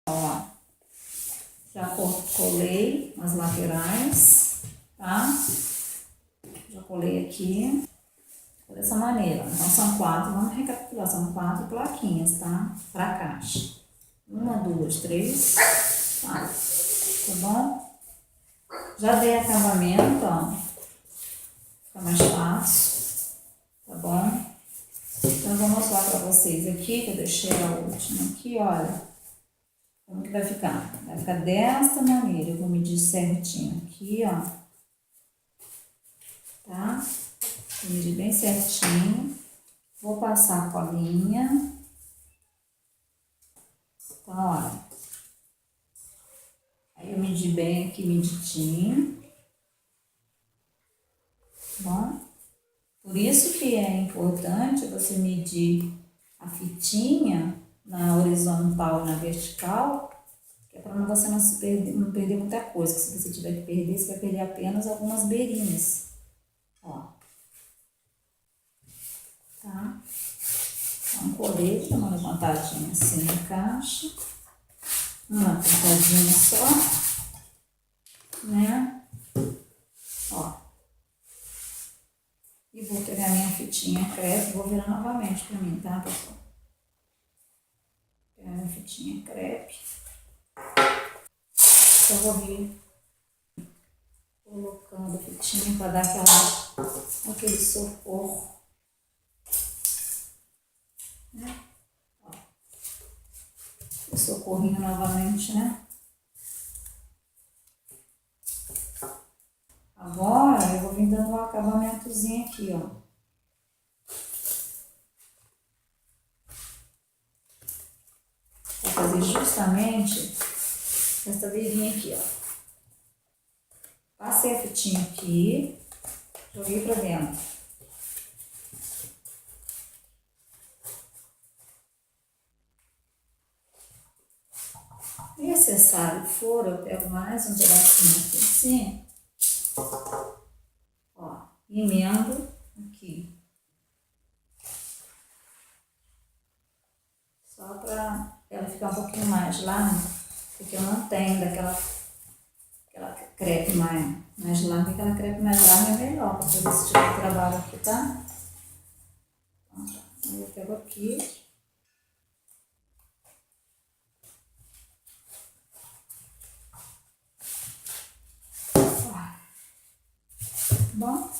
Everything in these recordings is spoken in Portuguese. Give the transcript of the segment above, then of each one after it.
Ó, já colei as laterais, tá? Já colei aqui, dessa maneira. Então, são 4, vamos recapitular, são 4 plaquinhas, tá? Pra caixa. 1, 2, 3, 4, tá bom? Já dei acabamento, ó. Fica mais fácil, tá bom? Então, eu vou mostrar pra vocês aqui, que eu deixei a última aqui, olha. Como que vai ficar? Vai ficar desta maneira. Eu vou medir certinho aqui, ó. Tá? Vou medir bem certinho. Vou passar a colinha. Então, olha. Aí eu medi bem aqui, medidinho. Bom? Por isso que é importante você medir a fitinha na horizontal e na vertical, que é para você não perder muita coisa. Que se você tiver que perder, você vai perder apenas algumas beirinhas. Ó. Tá? Então, colete, uma levantadinha assim na caixa. Uma apertadinha só. Né? Ó. E vou pegar minha fitinha crepe, vou virar novamente pra mim, tá, pessoal? Pegar minha fitinha crepe. Só vou vir colocando a fitinha pra dar aquele socorro. Né? Ó. O socorrinho novamente, né? Agora eu vou vir dando um acabamentozinho aqui, ó. Vou fazer justamente essa beirinha aqui, ó. Passei a fitinha aqui, joguei pra dentro. Se necessário for, eu pego mais um pedacinho aqui assim, ó, emendo aqui. Só pra ela ficar um pouquinho mais larga, porque eu não tenho aquela crepe mais larga, aquela crepe mais larga é melhor, pra fazer esse tipo de trabalho aqui, tá? Então, tá. Aí eu pego aqui. Bom,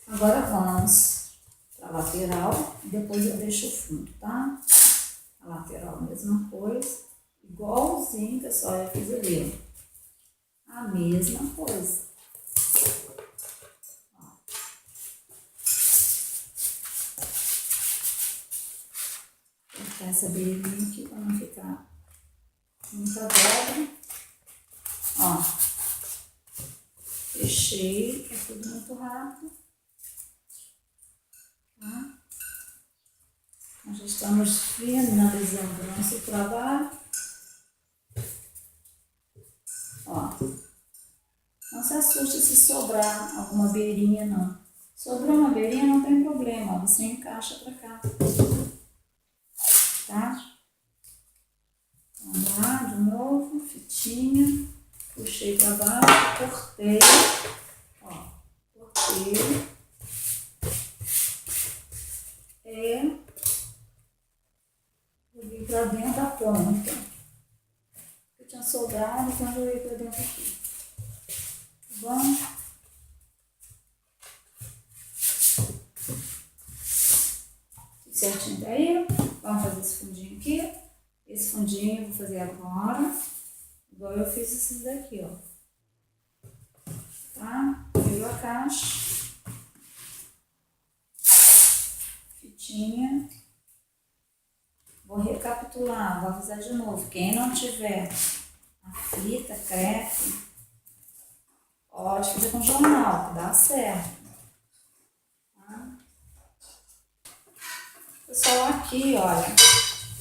agora vamos para a lateral, depois eu deixo o fundo, tá? A lateral a mesma coisa, igualzinho, pessoal, eu fiz ali, a mesma coisa. Ó. Vou cortar essa beirinha aqui para não ficar muita dobra. Ó. Fechei, é tudo muito rápido. Tá? Nós já estamos finalizando o nosso trabalho. Ó. Não se assuste se sobrar alguma beirinha, não. Sobrou uma beirinha, não tem problema, ó, você encaixa pra cá. Tá? Vamos lá, de novo, fitinha. Puxei pra baixo, cortei. Ó, cortei. Vou vir pra dentro da ponta. Eu tinha sobrado, então eu joguei pra dentro aqui. Tá bom? Tudo certinho daí? Vamos fazer esse fundinho aqui. Esse fundinho eu vou fazer agora. Igual eu fiz esses daqui, ó. Tá? Veio a caixa. Fitinha. Vou recapitular, vou avisar de novo. Quem não tiver a fita, crepe, pode fazer com jornal, que dá certo. Tá? Pessoal, aqui, olha,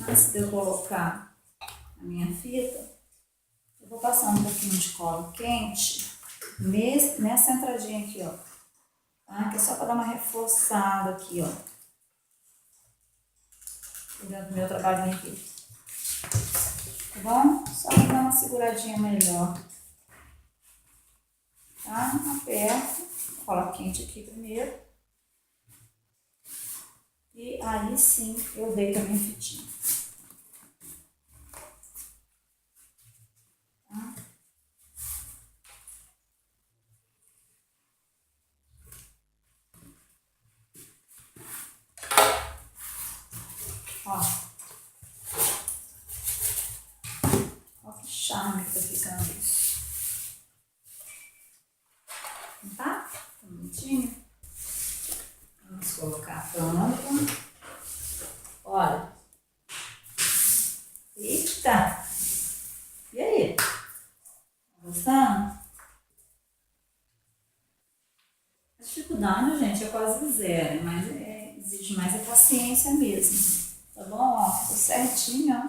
antes de eu colocar a minha fita, eu vou passar um pouquinho de cola quente nessa entradinha aqui, ó. Tá? Que é só para dar uma reforçada aqui, ó. Dentro do meu trabalhinho aqui. tá bom? Só pra dar uma seguradinha melhor. Tá? Aperto, cola quente aqui primeiro. E aí sim eu deito a minha fitinha. Tá? Ó. Ó que charme que tá ficando isso. Não tá? Tá bonitinho? Vamos colocar a tampa. Olha. Eita! E aí? Tá gostando? A dificuldade, gente, é quase zero, mas exige mais a paciência mesmo. Tá bom? Ó, ficou certinho, ó.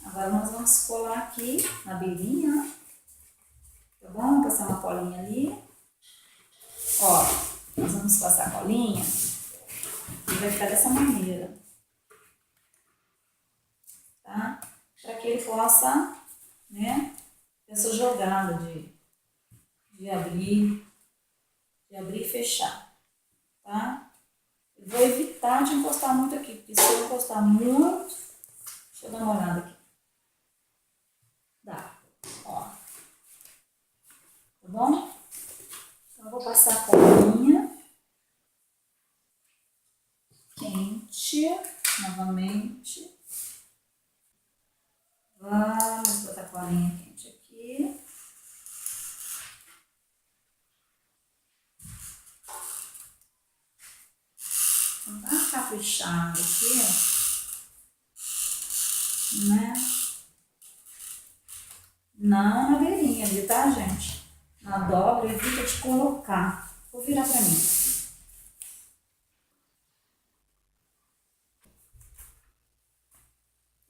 Agora nós vamos colar aqui na beirinha, ó. Tá bom? Passar uma colinha ali. Ó, nós vamos passar a colinha e vai ficar dessa maneira. Tá? Para que ele possa, né, ter essa jogada de abrir e fechar, tá? Eu vou evitar de encostar muito aqui, porque se eu encostar muito, deixa eu dar uma olhada aqui. Dá, ó. Tá bom? Então eu vou passar a colinha quente novamente. Vamos botar a colinha quente aqui. Então tá caprichado aqui, ó. Né? Não na beirinha ali, tá, gente? Na dobra, evita de colocar. Vou virar pra mim.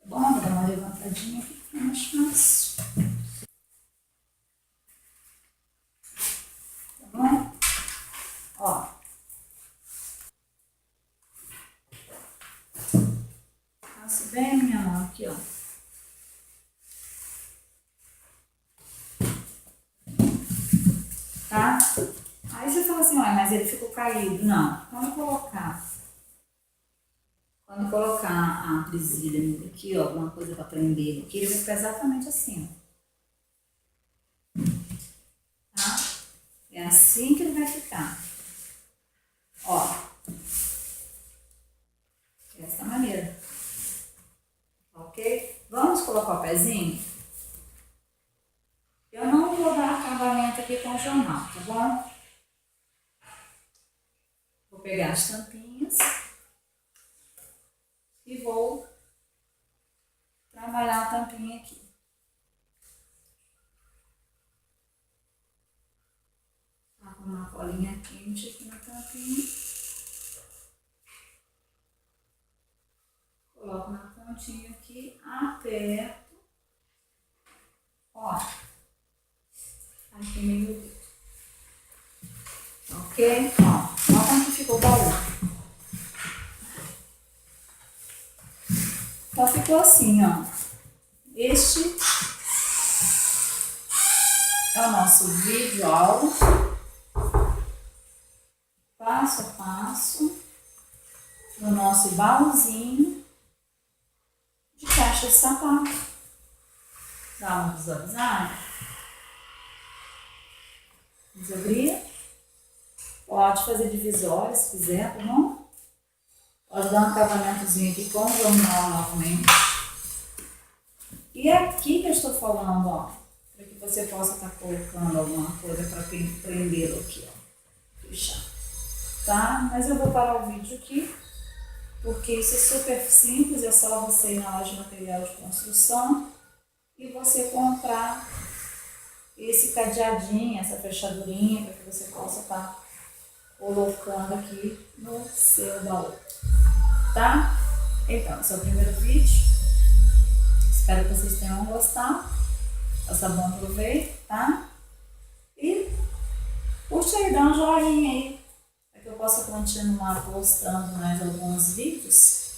Tá bom? Vou dar uma levantadinha aqui pra ficar mais fácil. Tá bom? Ó. Passo bem a minha mão aqui, ó. Tá? Aí você fala assim, mas ele ficou caído. Não, quando colocar a presilha aqui, ó, alguma coisa para prender aqui, ele vai ficar exatamente assim, ó. Tá? É assim que ele vai ficar. Ó. Dessa maneira. Ok? Vamos colocar o pezinho? Eu não vou dar acabamento aqui com o jornal, tá bom? Vou pegar as tampinhas e vou trabalhar a tampinha aqui. Tá com uma colinha quente aqui na tampinha. Coloco na pontinha aqui, aperto. Ó. Aqui meio dedo. Ok? Ó. Olha como que ficou o baú. Então ficou assim, ó. Este é o nosso vídeo aula, passo a passo, do nosso baúzinho de caixa de sapato. Dá uma visualizada. Vamos abrir. Pode fazer divisória se quiser, tá bom? Pode dar um acabamentozinho aqui com o jornal novamente. E é aqui que eu estou falando, ó, para que você possa estar colocando alguma coisa para prendê-lo aqui, ó. Fechar. Tá? Mas eu vou parar o vídeo aqui, porque isso é super simples, é só você ir na loja de material de construção e você comprar esse cadeadinho, essa fechadurinha, para que você possa estar colocando aqui no seu baú. Tá? Então, esse é o primeiro vídeo. Espero que vocês tenham gostado. Faça bom proveito, tá? E curte aí, dá um joinha aí, para que eu possa continuar postando mais alguns vídeos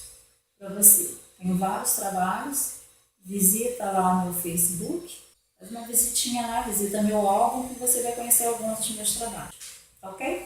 para você. Tenho vários trabalhos visita lá no meu Facebook, faz uma visitinha lá, visita meu álbum que você vai conhecer alguns dos meus trabalhos, ok?